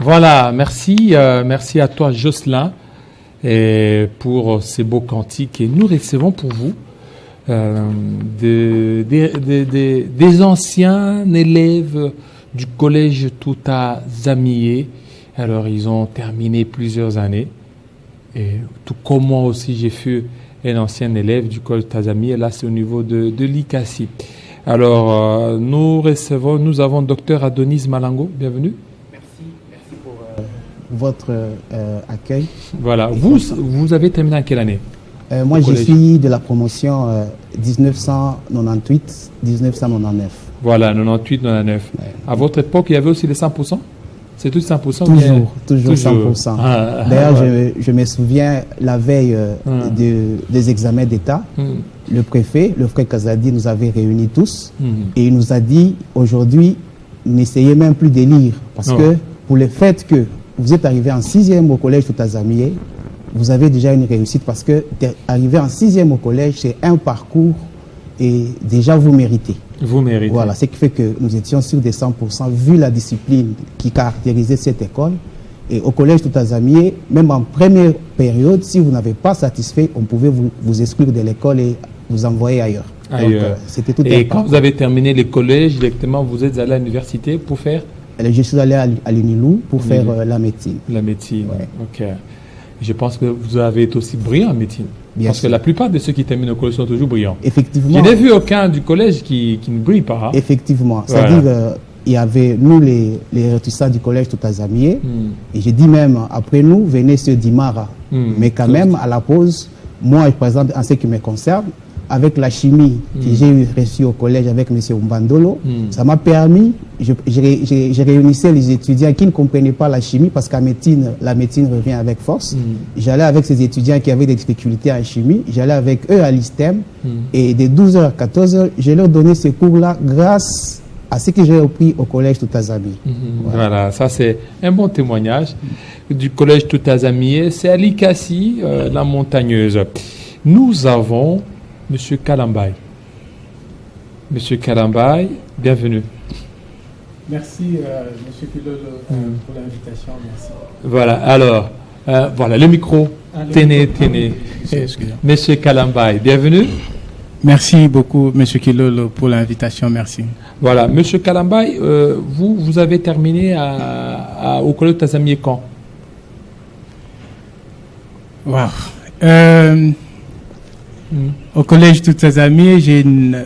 Voilà, merci à toi Jocelyn pour ces beaux cantiques. Et nous recevons pour vous des anciens élèves du collège Touta Zamié. Alors, ils ont terminé plusieurs années. Et tout comme moi aussi, j'ai fait un ancien élève du collège Touta Zamié. Là, c'est au niveau de l'ICACI. Alors, nous avons Dr Adonis Malango. Bienvenue. Merci pour votre accueil. Voilà. Vous avez terminé en quelle année? Moi, je suis de la promotion 1998-1999. Voilà, 98-99. Ouais. À votre époque, il y avait aussi les 100%? C'est tout 100%? Toujours 100%. D'ailleurs, je me souviens, la veille des examens d'État, le préfet, le frère Kazadi, nous avait réunis tous et il nous a dit, aujourd'hui, n'essayez même plus de lire. Parce que pour le fait que vous êtes arrivé en 6e au collège Touta Zamié, vous avez déjà une réussite parce que arriver en 6e au collège, c'est un parcours et déjà vous méritez. Vous méritez. Voilà, ce qui fait que nous étions sur des 100% vu la discipline qui caractérisait cette école. Et au collège Touta Zamié, même en première période, si vous n'avez pas satisfait, on pouvait vous exclure de l'école et vous envoyer ailleurs. Donc, c'était tout. Et quand vous avez terminé le collège, directement, vous êtes allé à l'université pour faire? Je suis allé à l'UNILOU pour faire la médecine. La médecine, ok. Je pense que vous avez été aussi brillant en médecine. Parce que la plupart de ceux qui terminent au collège sont toujours brillants. Effectivement. Je n'ai vu aucun du collège qui ne brille pas. Hein. Effectivement. Voilà. C'est-à-dire il y avait nous, les réussissants du collège Touta Zamié. Et j'ai dit même, après nous, venez ceux d'Imara. Mais quand même, à la pause, moi, par exemple, en ce qui me concerne, avec la chimie que j'ai reçue au collège avec M. Mbandolo, ça m'a permis, j'ai réunissé les étudiants qui ne comprenaient pas la chimie parce qu'en médecine, la médecine revient avec force. J'allais avec ces étudiants qui avaient des difficultés en chimie, j'allais avec eux à l'ISTEM et de 12h à 14h, je leur donnais ces cours-là grâce à ce que j'ai appris au collège Touta Zamié. Voilà, ça c'est un bon témoignage du collège Touta Zamié. C'est à l'ICACI, la montagneuse. Nous avons Monsieur Kalambay. Monsieur Kalambay, bienvenue. Merci, Monsieur Kilolo, pour l'invitation. Merci. Voilà, alors, voilà, le micro. Tenez. Monsieur Kalambay, bienvenue. Merci beaucoup, Monsieur Kilolo, pour l'invitation. Merci. Voilà, Monsieur Kalambay, vous avez terminé au collège Touta Zamié quand? Wow. Au collège Touta Zamié, j'ai une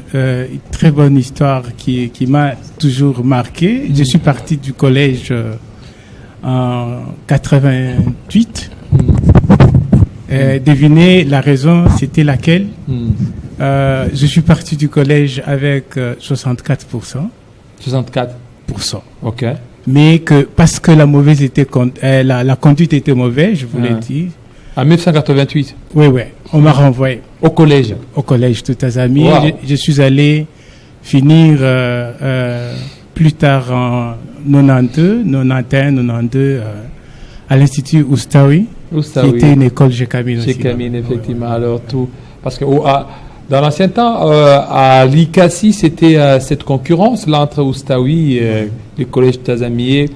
très bonne histoire qui m'a toujours marqué. Je suis parti du collège en 88. Devinez la raison, c'était laquelle? Je suis parti du collège avec 64%. 64%. Ok. Mais parce que la conduite était mauvaise, je vous l'ai dit. En 1988? Oui, on m'a renvoyé. Au collège? Au collège Touta Zamié. Wow. Je suis allé finir plus tard en 92 à l'Institut Oustaoui, qui était une école Gécamine aussi. Gécamine, effectivement. Ouais. Alors, tout. Parce que dans l'ancien temps, à l'ICACI, c'était cette concurrence là entre Oustaoui et le collège Touta Zamié.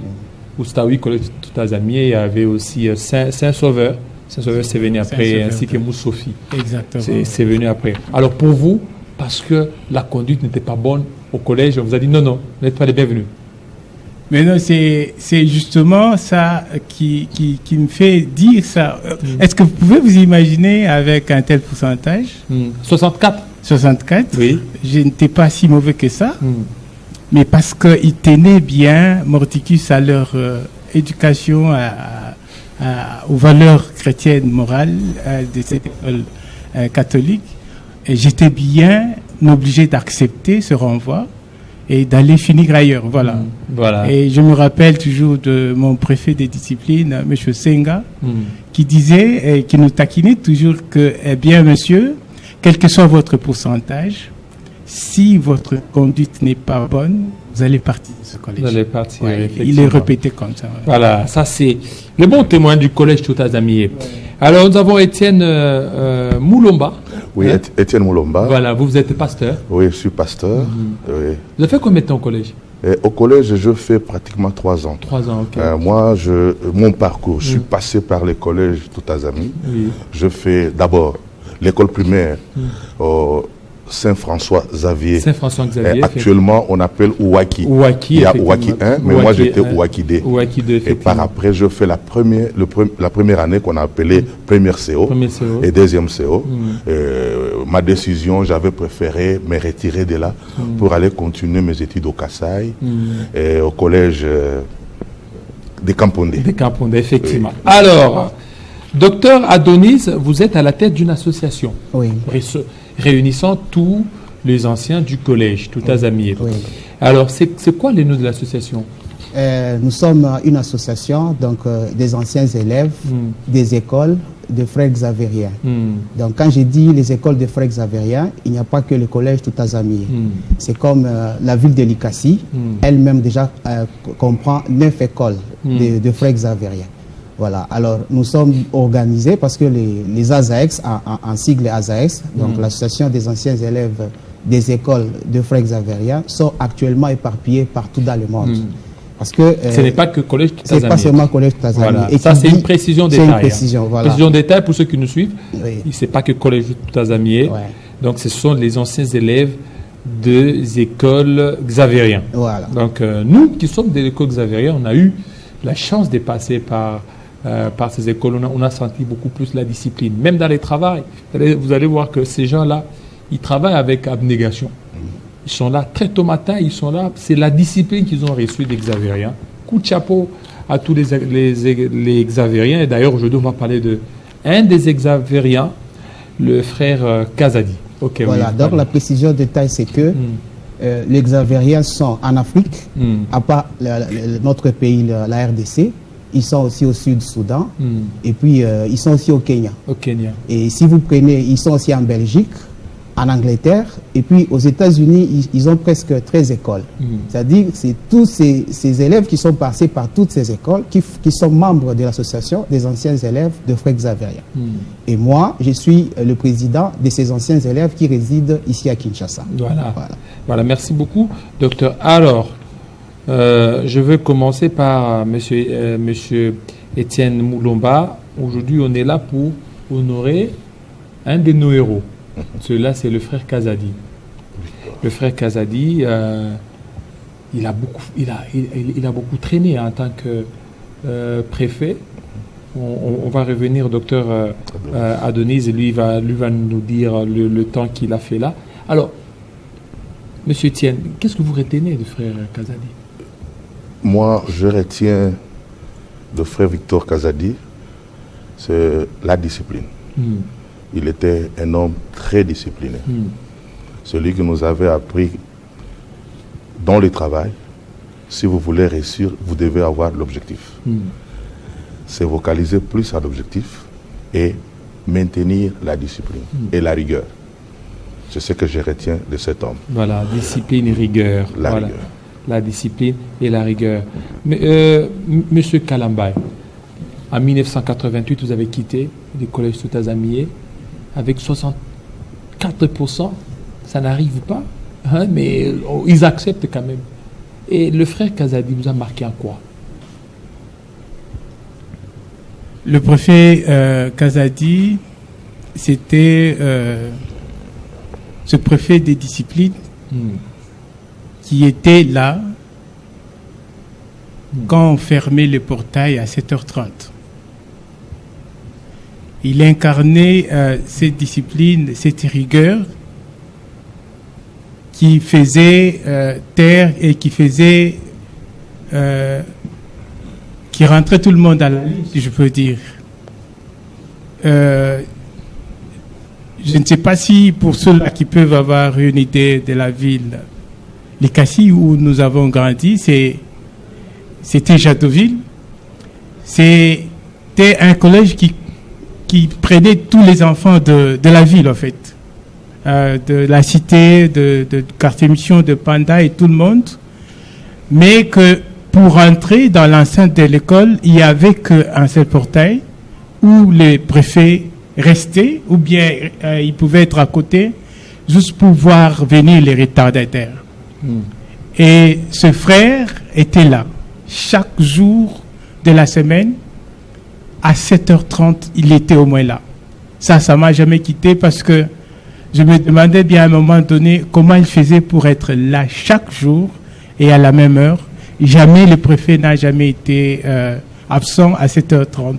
Oustaoui, collège Touta Zamié, il y avait aussi Saint-Sauveur. Saint-Sauveur, c'est venu après, ainsi que Moussofi. Exactement. C'est venu après. Alors pour vous, parce que la conduite n'était pas bonne au collège, on vous a dit non, vous n'êtes pas les bienvenus. Mais non, c'est justement ça qui me fait dire ça. Est-ce que vous pouvez vous imaginer avec un tel pourcentage? 64. 64. Oui. Je n'étais pas si mauvais que ça. Mais parce qu'ils tenaient bien Morticus à leur éducation, aux valeurs chrétiennes morales de cette école catholique. Et j'étais bien obligé d'accepter ce renvoi et d'aller finir ailleurs. Voilà. Et je me rappelle toujours de mon préfet des disciplines, M. Senga, qui disait, qui nous taquinait toujours que, eh bien, monsieur, quel que soit votre pourcentage, si votre conduite n'est pas bonne, vous allez partir de ce collège. Vous allez partir, il est répété comme ça. Voilà, ça c'est le bon témoin du collège Touta Zamié. Alors nous avons Étienne Moulomba. Oui, Étienne Moulomba. Voilà, vous êtes pasteur. Oui, je suis pasteur. Oui. Vous avez fait combien de temps au collège? Au collège, je fais pratiquement 3 ans. 3 ans, ok. Moi, mon parcours, je suis passé par les collèges Toutazami. Oui. Je fais d'abord l'école primaire au Saint-François-Xavier. Saint-François-Xavier. Actuellement, on appelle Ouaki. Ouaki, il y a Ouaki 1, mais moi j'étais Ouaki 2. Ouaki 2, et par après, je fais la première année qu'on a appelée première CO, et deuxième CO. Ma décision, j'avais préféré me retirer de là pour aller continuer mes études au Kassai et au collège des Campondé. Des Campondé, effectivement. Oui. Alors, docteur Adonis, vous êtes à la tête d'une association réunissant tous les anciens du collège, Toutazami. Oui. Alors, c'est quoi les noms de l'association? Nous sommes une association donc, des anciens élèves des écoles de frères xavériens. Donc, quand j'ai dit les écoles de frères xavériens, il n'y a pas que le collège Toutazami. C'est comme la ville de Likasi, elle-même déjà comprend 9 écoles de frères xavériens. Voilà, alors nous sommes organisés parce que les ASAEX, en sigle ASAEX, donc l'association des anciens élèves des écoles de frères xavériens, sont actuellement éparpillés partout dans le monde. Parce que ce n'est pas que collège Toutazami. C'est pas seulement collège Toutazami. Voilà. Et ça, c'est une précision détail. C'est une précision, voilà. Précision détail pour ceux qui nous suivent. Oui. C'est pas que collège Toutazami. Donc, ce sont les anciens élèves des écoles xavériens. Voilà. Donc, nous qui sommes des écoles xavériens, on a eu la chance de passer par ces écoles. On a senti beaucoup plus la discipline. Même dans les travaux, vous allez voir que ces gens-là, ils travaillent avec abnégation. Ils sont là très tôt matin, ils sont là. C'est la discipline qu'ils ont reçue des xavériens. Coup de chapeau à tous les xavériens. Et d'ailleurs, aujourd'hui, on va parler d'un des xavériens, le frère Kazadi. Okay, voilà, oui, donc la précision de taille, c'est que les xavériens sont en Afrique, à part notre pays, la RDC. Ils sont aussi au Sud-Soudan. Et puis, ils sont aussi au Kenya. Au Kenya. Et si vous prenez, ils sont aussi en Belgique, en Angleterre, et puis aux États-Unis, ils ont presque 13 écoles. C'est-à-dire que c'est tous ces élèves qui sont passés par toutes ces écoles, qui sont membres de l'association des anciens élèves de frères xavériens. Et moi, je suis le président de ces anciens élèves qui résident ici à Kinshasa. Voilà, merci beaucoup, docteur. Alors, je veux commencer par monsieur Étienne Moulomba. Aujourd'hui, on est là pour honorer un de nos héros. Celui-là, c'est le frère Kazadi. Le frère Kazadi, il a beaucoup traîné en tant que préfet. On va revenir au docteur Adonis, et lui va nous dire le temps qu'il a fait là. Alors, monsieur Etienne, qu'est-ce que vous retenez du frère Kazadi? Moi, je retiens de frère Victor Kazadi, c'est la discipline. Il était un homme très discipliné. Celui qui nous avait appris dans le travail, si vous voulez réussir, vous devez avoir l'objectif. C'est vocaliser plus à l'objectif et maintenir la discipline et la rigueur. C'est ce que je retiens de cet homme. Voilà, discipline et rigueur. Rigueur. La discipline et la rigueur. Mais, monsieur Kalambay, en 1988, vous avez quitté le collège Toutazami avec 64%. Ça n'arrive pas, hein, mais ils acceptent quand même. Et le frère Kazadi vous a marqué en quoi? Le préfet Kazadi, c'était ce préfet des disciplines qui était là quand on fermait le portail à 7h30. Il incarnait cette discipline, cette rigueur qui faisait taire et qui faisait qui rentrait tout le monde à la ligne, si je peux dire. Je ne sais pas si pour ceux-là qui peuvent avoir une idée de la ville, les Cassis où nous avons grandi, c'était Châteauville. C'était un collège qui prenait tous les enfants de la ville, en fait. De la cité, de quartier mission, de Panda et tout le monde. Mais que pour entrer dans l'enceinte de l'école, il n'y avait qu'un seul portail où les préfets restaient, ou bien ils pouvaient être à côté, juste pour voir venir les retardataires. Et ce frère était là. Chaque jour de la semaine, à 7h30, il était au moins là. Ça ne m'a jamais quitté parce que je me demandais bien à un moment donné comment il faisait pour être là chaque jour et à la même heure. Jamais le préfet n'a jamais été absent à 7h30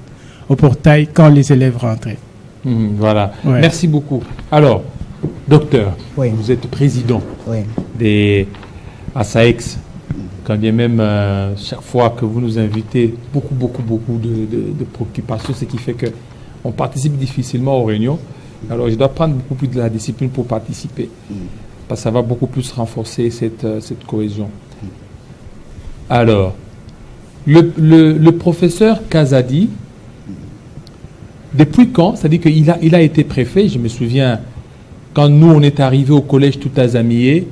au portail quand les élèves rentraient. Voilà. Ouais. Merci beaucoup. Alors, docteur, Oui. vous êtes président Oui. des ASAEX. Quand bien même, chaque fois que vous nous invitez, beaucoup de préoccupations, ce qui fait qu'on participe difficilement aux réunions. Alors, je dois prendre beaucoup plus de la discipline pour participer. Parce que ça va beaucoup plus renforcer cette cohésion. Alors, le professeur Kazadi, depuis quand? C'est-à-dire qu'il a été préfet, je me souviens, quand nous, on est arrivés au collège tout azamié,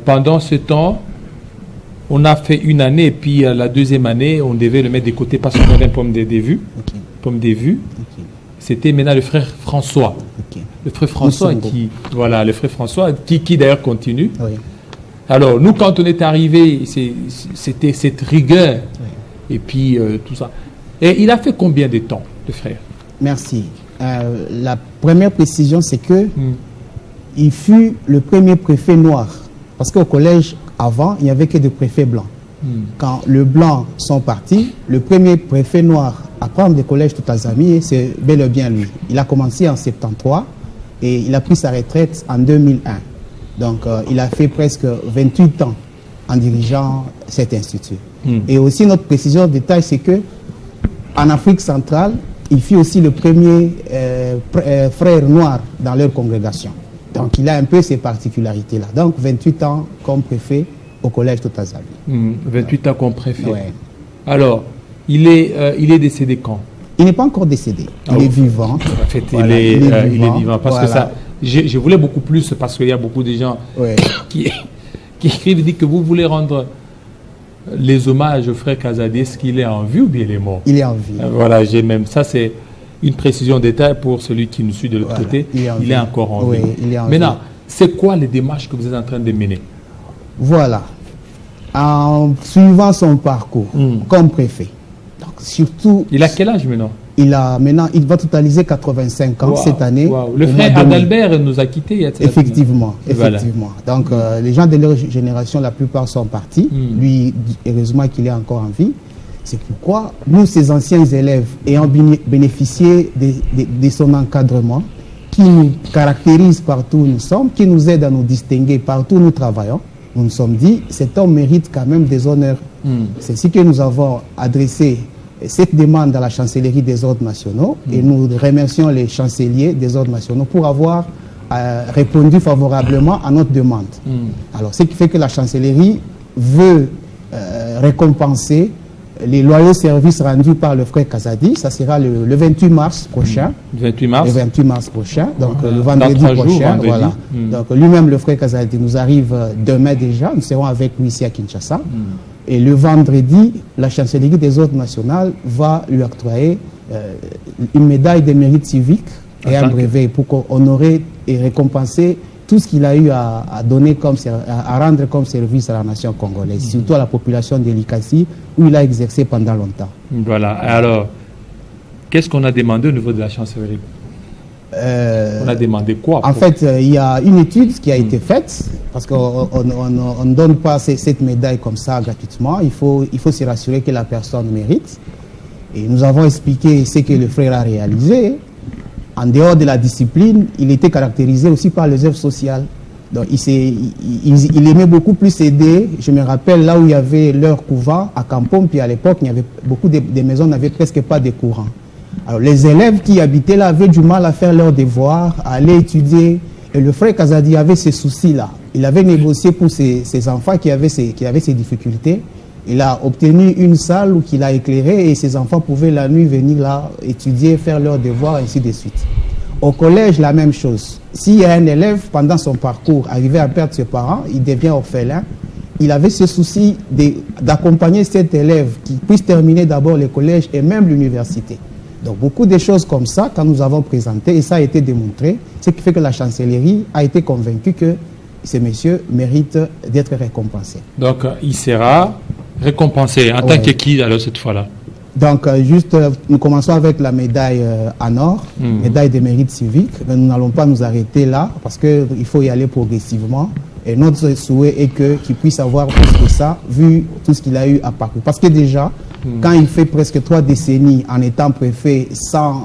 pendant ce temps, on a fait une année, et puis la deuxième année, on devait le mettre de côté parce qu'on avait un pomme des vues. Ok. Pomme des vues. Ok. C'était maintenant le frère François. Ok. Le frère François le frère François qui d'ailleurs continue. Oui. Alors, nous, quand on est arrivé, c'était cette rigueur, et puis tout ça. Et il a fait combien de temps, le frère? Merci. La première précision, c'est que il fut le premier préfet noir. Parce qu'au collège, avant, il n'y avait que des préfets blancs. Quand les blancs sont partis, le premier préfet noir à prendre des collèges tout azamié, c'est bel et bien lui. Il a commencé en 73 et il a pris sa retraite en 2001. Donc, il a fait presque 28 ans en dirigeant cet institut. Et aussi, notre précision de détail, c'est que en Afrique centrale, il fut aussi le premier frère noir dans leur congrégation. Donc, il a un peu ces particularités-là. Donc, 28 ans comme préfet au collège tout azamié. 28 ans comme préfet. Ouais. Alors, il est décédé quand? Il n'est pas encore décédé. Il est vivant. En fait, Voilà, il est vivant. Parce que Voilà. ça, je voulais beaucoup plus, parce qu'il y a beaucoup de gens Ouais. qui écrivent et disent que vous voulez rendre les hommages au frère Kazadi. Est-ce qu'il est en vie ou bien il est mort? Il est en vie. Voilà, j'ai même ça, c'est une précision détail pour celui qui nous suit de l'autre Voilà, côté. il est en Il vie. est encore en Oui, vie. il est en Maintenant, vie. c'est quoi les démarches que vous êtes en train de mener? Voilà. En suivant son parcours comme préfet. Donc, surtout, Il a quel âge maintenant? il va totaliser 85 ans Wow, cette année. wow. Le au frère mois de mai. Adalbert nous a quittés il y a très Effectivement, Voilà. effectivement. Donc, les gens de leur génération, la plupart sont partis. Lui, heureusement qu'il est encore en vie. C'est pourquoi nous, ces anciens élèves, ayant bénéficié de son encadrement, qui nous caractérise partout où nous sommes, qui nous aide à nous distinguer partout où nous travaillons, nous nous sommes dit, cet homme mérite quand même des honneurs. C'est ce que nous avons adressé cette demande à la chancellerie des ordres nationaux et nous remercions les chanceliers des ordres nationaux pour avoir répondu favorablement à notre demande. Alors, ce qui fait que la chancellerie veut récompenser les loyaux services rendus par le frère Kazadi. Ça sera le 28 mars prochain. 28 mars. Le 28 mars prochain, donc le Dans vendredi 3 jours, prochain. vendredi. Voilà. Donc lui-même, le frère Kazadi, nous arrive demain déjà. Nous serons avec lui ici à Kinshasa. Et le vendredi, la chancellerie des ordres nationales va lui octroyer une médaille de mérite civique et un brevet pour honorer et récompenser tout ce qu'il a eu à donner à rendre comme service à la nation congolaise, surtout à la population de l'Ikassi, où il a exercé pendant longtemps. Voilà. Alors, qu'est-ce qu'on a demandé au niveau de la chancellerie? On a demandé quoi? En fait, il y a une étude qui a été faite, parce qu'on ne donne pas cette médaille comme ça gratuitement. Il faut se rassurer que la personne mérite. Et nous avons expliqué ce que le frère a réalisé. En dehors de la discipline, il était caractérisé aussi par les œuvres sociales. Donc, il aimait beaucoup plus aider. Je me rappelle là où il y avait leur couvent à Kampong, puis à l'époque, il y avait beaucoup de maisons n'avaient presque pas de courant. Alors, les élèves qui habitaient là avaient du mal à faire leurs devoirs, à aller étudier. Et le frère Kazadi avait ces soucis-là. Il avait négocié pour ses enfants qui avaient ces difficultés. Il a obtenu une salle qu'il a éclairée et ses enfants pouvaient la nuit venir là étudier, faire leurs devoirs, ainsi de suite. Au collège, la même chose. S'il y a un élève, pendant son parcours, arrivé à perdre ses parents, il devient orphelin, il avait ce souci d'accompagner cet élève qui puisse terminer d'abord le collège et même l'université. Donc beaucoup de choses comme ça, quand nous avons présenté, et ça a été démontré, ce qui fait que la chancellerie a été convaincue que ces messieurs méritent d'être récompensés. Donc, il sera récompensé. En tant que qui, alors, cette fois-là? Donc, nous commençons avec la médaille en or, médaille de mérite civique. Mais nous n'allons pas nous arrêter là, parce qu'il faut y aller progressivement. Et notre souhait est qu'il puisse avoir plus que ça, vu tout ce qu'il a eu à parcourir. Parce que déjà, quand il fait presque 3 décennies en étant préfet sans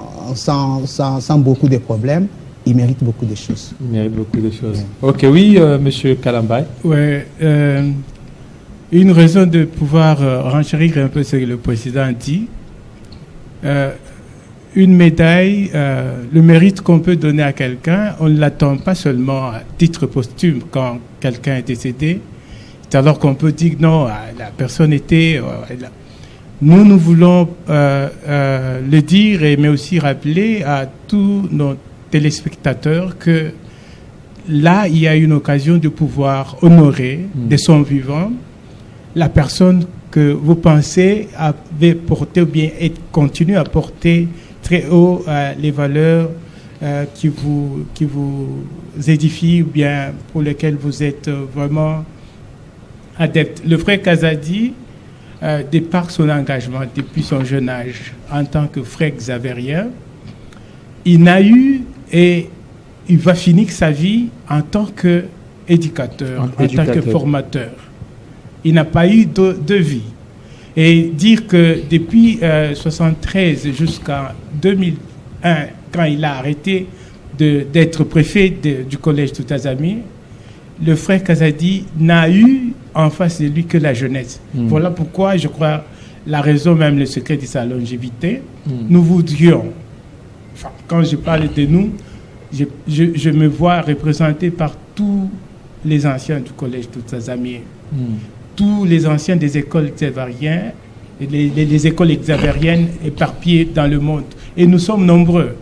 beaucoup de problèmes, il mérite beaucoup de choses. Il mérite beaucoup de choses. Ok, oui, monsieur Kalambay. Ouais, une raison de pouvoir renchérir un peu ce que le président dit. Une médaille, le mérite qu'on peut donner à quelqu'un, on ne l'attend pas seulement à titre posthume quand quelqu'un est décédé. C'est alors qu'on peut dire non, la personne était... Nous voulons le dire, mais aussi rappeler à tous nos téléspectateurs que là, il y a une occasion de pouvoir honorer de son vivant la personne que vous pensez avait porté ou bien continue à porter très haut les valeurs qui vous édifient ou bien pour lesquelles vous êtes vraiment adepte. Le frère Kazadi, de par son engagement depuis son jeune âge en tant que frère xavérien, il n'a eu et il va finir sa vie en tant qu'éducateur, en tant que formateur. Il n'a pas eu de vie. Et dire que depuis 1973 jusqu'en 2001, quand il a arrêté d'être préfet du collège Toutazami, le frère Kazadi n'a eu en face de lui que la jeunesse. Voilà pourquoi, je crois, la raison même, le secret de sa longévité, nous voudrions, enfin, quand je parle de nous, je me vois représenté par tous les anciens du collège Toutazami, tous les anciens des écoles xavériennes, les écoles xavériennes éparpillées dans le monde. Et nous sommes nombreux.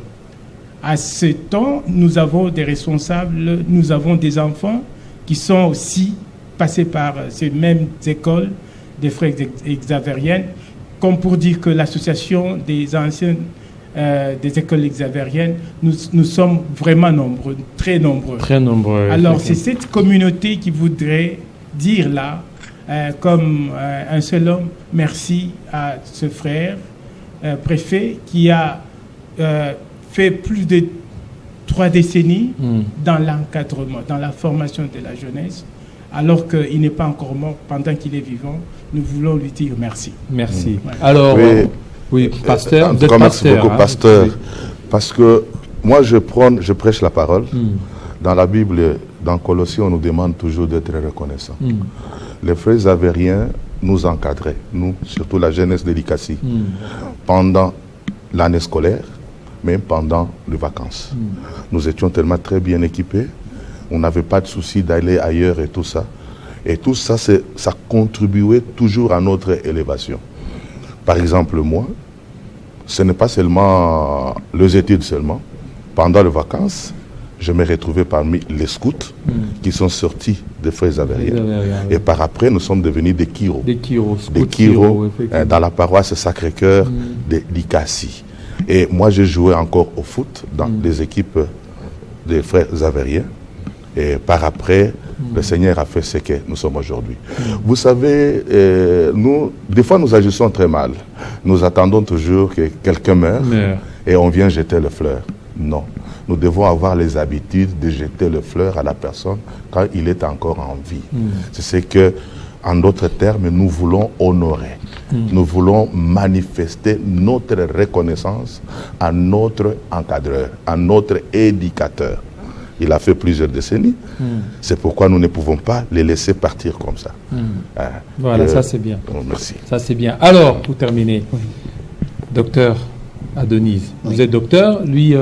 À ce temps, nous avons des responsables, nous avons des enfants qui sont aussi passés par ces mêmes écoles des frères xavériennes, comme pour dire que l'association des anciens des écoles xavériennes, nous sommes vraiment nombreux, très nombreux. Très nombreux. Alors, c'est cette communauté qui voudrait dire là, comme un seul homme, merci à ce frère préfet qui a fait plus de 3 décennies dans l'encadrement, dans la formation de la jeunesse, alors qu'il n'est pas encore mort pendant qu'il est vivant. Nous voulons lui dire merci. Merci. Ouais. Alors, oui, pasteur. En tout cas, merci beaucoup, pasteur. Parce que moi, je prêche la parole. Dans la Bible, dans Colossiens, on nous demande toujours d'être reconnaissants. Les frères xavériens nous encadraient, nous, surtout la jeunesse de l'ICACI, pendant l'année scolaire, même pendant les vacances. Nous étions tellement très bien équipés, on n'avait pas de souci d'aller ailleurs et tout ça. Et tout ça, ça contribuait toujours à notre élévation. Par exemple, moi, ce n'est pas seulement les études seulement. Pendant les vacances, je me retrouvais parmi les scouts qui sont sortis des frères xavériens. Et par après, nous sommes devenus des Kiro. Des Kiro dans la paroisse Sacré-Cœur de l'ICACI. Et moi, je jouais encore au foot dans les équipes des frères xavériens. Et par après, le Seigneur a fait ce que nous sommes aujourd'hui. Vous savez, nous, des fois, nous agissons très mal. Nous attendons toujours que quelqu'un meure et on vient jeter les fleurs. Non. Nous devons avoir les habitudes de jeter les fleurs à la personne quand il est encore en vie. C'est ce que, en d'autres termes, nous voulons honorer. Nous voulons manifester notre reconnaissance à notre encadreur, à notre éducateur. Il a fait plusieurs décennies. C'est pourquoi nous ne pouvons pas les laisser partir comme ça. Voilà, ça c'est bien. Merci. Ça c'est bien. Alors, pour terminer, docteur Adonis, vous êtes docteur, lui,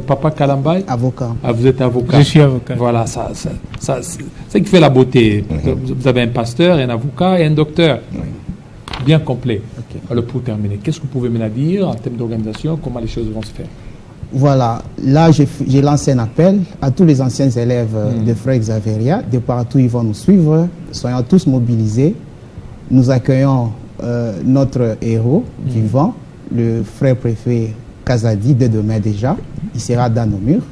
Papa Kalambay, avocat. Ah, vous êtes avocat. Je suis avocat. Voilà, c'est ce qui fait la beauté. Vous avez un pasteur, un avocat et un docteur. Bien complet. Alors, pour terminer, qu'est-ce que vous pouvez me dire en termes d'organisation, comment les choses vont se faire? Voilà, là j'ai lancé un appel à tous les anciens élèves de Frères Xaveria, de partout ils vont nous suivre, soyons tous mobilisés. Nous accueillons notre héros vivant, le frère préfet Kazadi, dès demain déjà, il sera dans nos murs.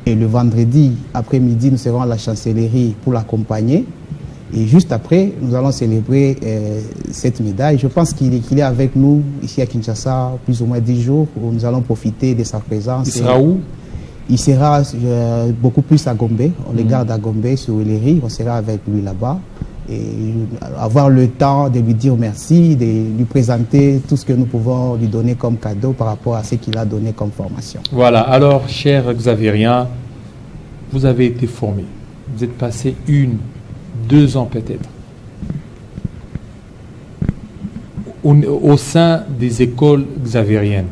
Et le vendredi après-midi, nous serons à la chancellerie pour l'accompagner. Et juste après, nous allons célébrer cette médaille. Je pense qu'il est avec nous ici à Kinshasa plus ou moins 10 jours où nous allons profiter de sa présence. Il sera où? Il sera beaucoup plus à Gombe. On le garde à Gombe sur Uleri. On sera avec lui là-bas. Et avoir le temps de lui dire merci, de lui présenter tout ce que nous pouvons lui donner comme cadeau par rapport à ce qu'il a donné comme formation. Voilà. Alors, cher Xavérien, vous avez été formé. Vous êtes passé 2 ans peut-être au sein des écoles xavériennes.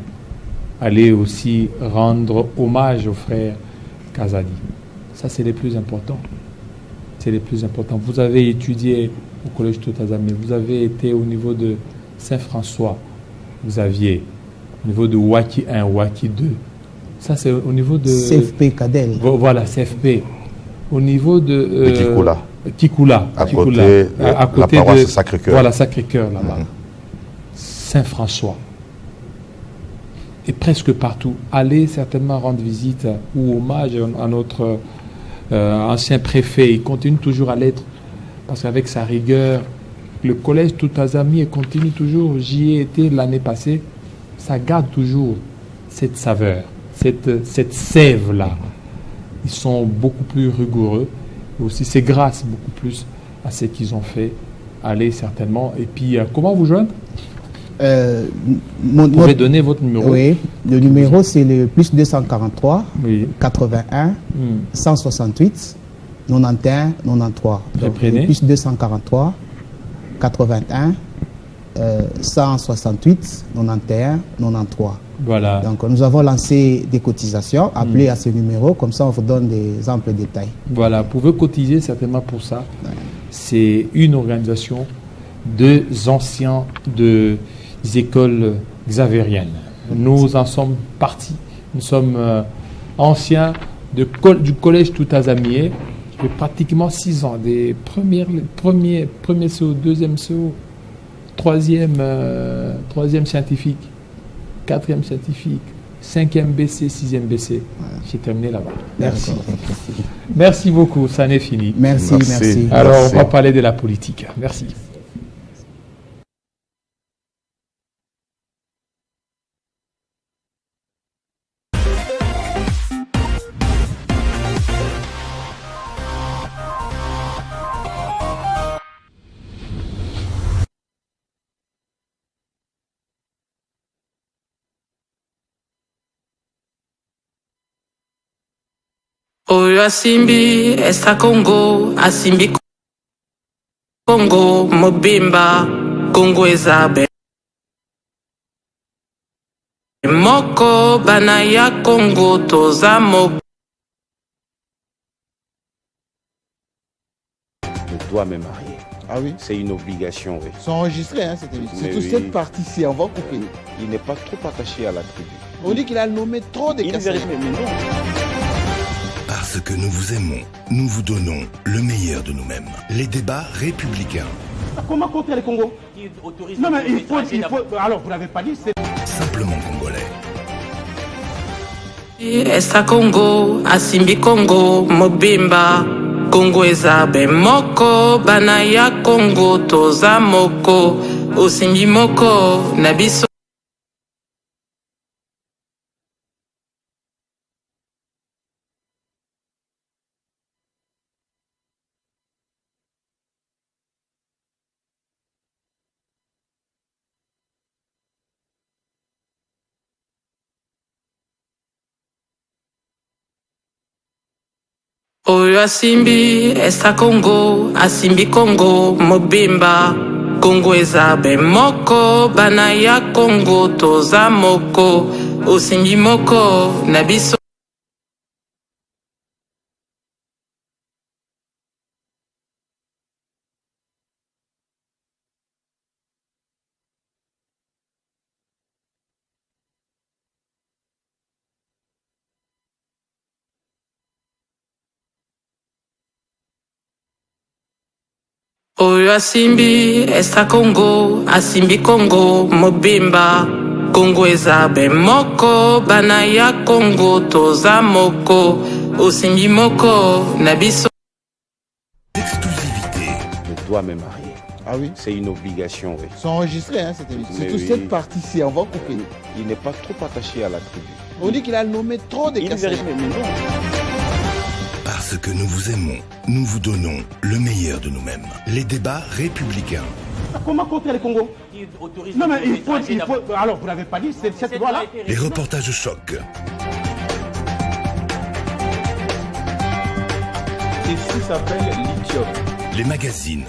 Allez aussi rendre hommage au frère Kazadi. Ça, c'est les plus importants. C'est les plus importants. Vous avez étudié au collège Toutazami, vous avez été au niveau de Saint-François, Xavier, au niveau de Waki 1, Waki 2. Ça, c'est au niveau de... CFP Cadel. Voilà, CFP. Au niveau de... Kikoula. À côté la paroisse Sacré-Cœur. Voilà, Sacré-Cœur, là-bas. Saint-François. Et presque partout. Allez certainement rendre visite ou hommage à notre ancien préfet. Il continue toujours à l'être. Parce qu'avec sa rigueur, le collège Toutazami continue toujours. J'y ai été l'année passée. Ça garde toujours cette saveur, cette sève-là. Ils sont beaucoup plus rigoureux. Aussi, c'est grâce beaucoup plus à ce qu'ils ont fait. Allez certainement. Et puis, comment vous joindre? Vous pouvez donner votre numéro. Oui, le numéro c'est le plus 243 81 168 91 93. Donc, le plus 243 81 168 91 93. Voilà. Donc nous avons lancé des cotisations. Appelez à ce numéro, comme ça on vous donne des amples détails. Voilà, vous pouvez cotiser certainement pour ça. Ouais. C'est une organisation de anciens des écoles xavériennes. Nous en sommes partis. Nous sommes anciens du collège Toutazamié. J'ai pratiquement 6 ans. Des premier CO, deuxième CO, troisième scientifique, 4e scientifique, 5e BC, 6e BC. Voilà. J'ai terminé là-bas. Merci. Merci beaucoup. Ça n'est fini. Merci. Alors, on va parler de la politique. Merci. Oyo asimbi esta Congo, asimbi Congo, mobimba, Congo ezabe. Moko banaya Congo toza moko. Je dois me marier. Ah oui? C'est une obligation, oui. C'est enregistré, hein, cette émission. Surtout cette partie-ci, on va couper. Il n'est pas trop attaché à la tribu. On dit qu'il a nommé trop de cassettes. Mais non. Parce que nous vous aimons, nous vous donnons le meilleur de nous-mêmes. Les débats républicains. Comment contrer les Congos? Non mais il faut... Alors vous l'avez pas dit, c'est... Simplement congolais. Esta Congo, asimbi Congo, mobimba, Congo ezabe. Moko banaya Congo toza moko, osimbi moko nabiso. Oyo asimbi esta Congo, asimbi Congo, mobimba, Congo ezabe. Moko banaya Congo toza moko, osimbi moko nabiso. Oyo asimbi esta Congo, asimbi Congo, mobimba, Congo eza moko bana ya Congo toza moko osimbi moko na biso. Je dois me marier. Ah oui? C'est une obligation, oui. Ils sont enregistrés, hein, cette émission. Mais Surtout oui. cette partie-ci, on va couper. Il n'est pas trop attaché à la tribu. On dit qu'il a nommé trop de Il cassettes. vérifie, mais non. Parce que nous vous aimons, nous vous donnons le meilleur de nous-mêmes. Les débats républicains. Comment contrer le Congo? Non, mais il faut. Alors, vous n'avez pas dit, c'est cette loi-là? Les reportages choc. Ceci s'appelle lithium. Les magazines